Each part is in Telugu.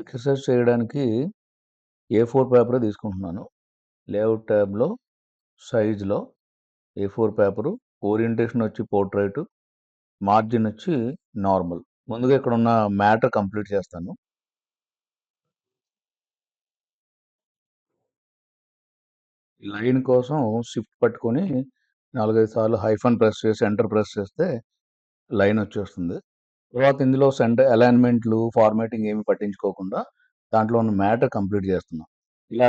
ఎక్సర్సైజ్ చేయడానికి ఏ4 పేపరే తీసుకుంటున్నాను. లేఅవుట్ ట్యాబ్‌లో సైజ్‌లో ఏ4 పేపరు, ఓరియంటేషన్ వచ్చి పోర్ట్రైట్, మార్జిన్ వచ్చి నార్మల్. ముందుగా ఇక్కడున్న మ్యాటర్ కంప్లీట్ చేస్తాను. లైన్ కోసం షిఫ్ట్ పట్టుకొని 4, 5 సార్లు హైఫన్ ప్రెస్ చేసి ఎంటర్ ప్రెస్ చేస్తే లైన్ వచ్చేస్తుంది. తర్వాత ఇందులో అలైన్మెంట్లు, ఫార్మాటింగ్ ఏమి పట్టించుకోకుండా దాంట్లో ఉన్న మ్యాటర్ కంప్లీట్ చేస్తున్నా. ఇలా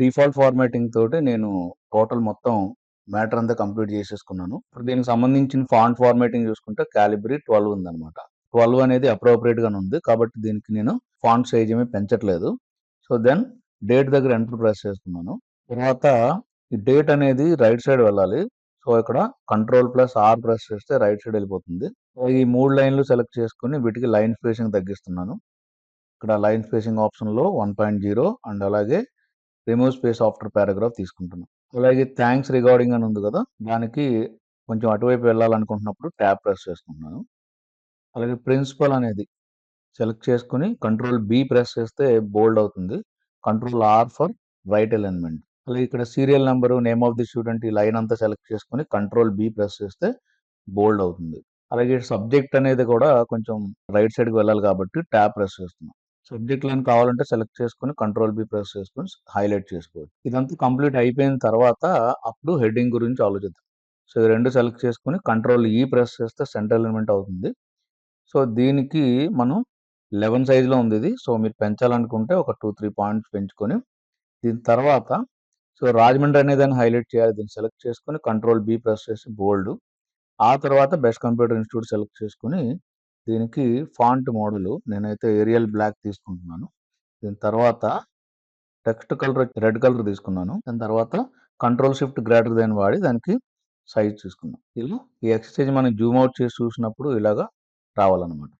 డిఫాల్ట్ ఫార్మాటింగ్ తోటి నేను టోటల్ మొత్తం మ్యాటర్ అంతా కంప్లీట్ చేసేసుకున్నాను. ఇప్పుడు దీనికి సంబంధించిన ఫాంట్ ఫార్మాటింగ్ చూసుకుంటే క్యాలిబ్రి 12 ఉందన్నమాట. 12 అనేది అప్రోప్రియేట్ గానే ఉంది. కాబట్టి దీనికి నేను ఫాంట్ సైజ్ ఏమీ పెంచట్లేదు. సో దెన్ డేట్ దగ్గర ఎంటర్ ప్రెస్ చేస్తున్నాను. తర్వాత ఈ డేట్ అనేది రైట్ సైడ్ వెళ్ళాలి. సో ఇక్కడ Ctrl+R ప్రెస్ చేస్తే రైట్ సైడ్ వెళ్ళిపోతుంది. ఈ 3 లైన్లు సెలెక్ట్ చేసుకొని వీటికి లైన్ స్పేసింగ్ తగ్గిస్తున్నాను. ఇక్కడ లైన్ స్పేసింగ్ ఆప్షన్‌లో 1.0 అండ్ అలాగే రిమూవ్ స్పేస్ ఆఫ్టర్ పారాగ్రాఫ్ తీసుకుంటున్నాను. అలాగే థాంక్స్ రిగార్డింగ్ అని ఉంది కదా! దానికి కొంచెం అటువైపు వెళ్ళాలనుకుంటున్నప్పుడు ట్యాబ్ ప్రెస్ చేసుకుంటున్నాను. అలాగే ప్రిన్సిపల్ అనేది సెలెక్ట్ చేసుకొని Ctrl+B ప్రెస్ చేస్తే బోల్డ్ అవుతుంది. Ctrl+R for right alignment. అలాగే ఇక్కడ serial number, name of the student ఈ లైన్ అంతా సెలెక్ట్ చేసుకొని Ctrl+B ప్రెస్ చేస్తే బోల్డ్ అవుతుంది. అలాగే సబ్జెక్ట్ అనేది కూడా కొంచెం రైట్ సైడ్‌కి వెళ్ళాలి కాబట్టి ట్యాబ్ ప్రెస్ చేస్తున్నాం. సబ్జెక్ట్ లైన్ కావాలంటే సెలెక్ట్ చేసుకొని Ctrl+B ప్రెస్ చేసుకొని హైలైట్ చేసుకోవచ్చు. ఇదంతా కంప్లీట్ అయిపోయిన తర్వాత అప్పుడు హెడ్డింగ్ గురించి ఆలోచిద్దాం. సో ఈ 2 సెలెక్ట్ చేసుకొని Ctrl+E ప్రెస్ చేస్తే సెంటర్ అలైన్‌మెంట్ అవుతుంది. సో దీనికి మనం 11 సైజ్‌లో ఉంది ఇది. సో మీరు పెంచాలనుకుంటే ఒక 2, 3 పాయింట్స్ పెంచుకొని దీని తర్వాత సో రాజమండ్రి అనే దాన్ని హైలైట్ చేయాలి. దీన్ని సెలెక్ట్ చేసుకొని Ctrl+B ప్రెస్ చేసి బోల్డ్. ఆ తర్వాత బెస్ట్ కంప్యూటర్ ఇన్స్టిట్యూట్ సెలెక్ట్ చేసుకొని దీనికి ఫాంట్ మోడల్ నేనైతే ఏరియల్ బ్లాక్ తీసుకుంటున్నాను. దీని తర్వాత టెక్స్ట్ కలర్ రెడ్ కలర్ తీసుకున్నాను. దాని తర్వాత Ctrl+Shift వాడి దానికి సైజ్ తీసుకున్నాం. ఇలా ఈ ఎక్సర్సైజ్ మనం జూమ్ అవుట్ చేసి చూసినప్పుడు ఇలాగా రావాలన్నమాట.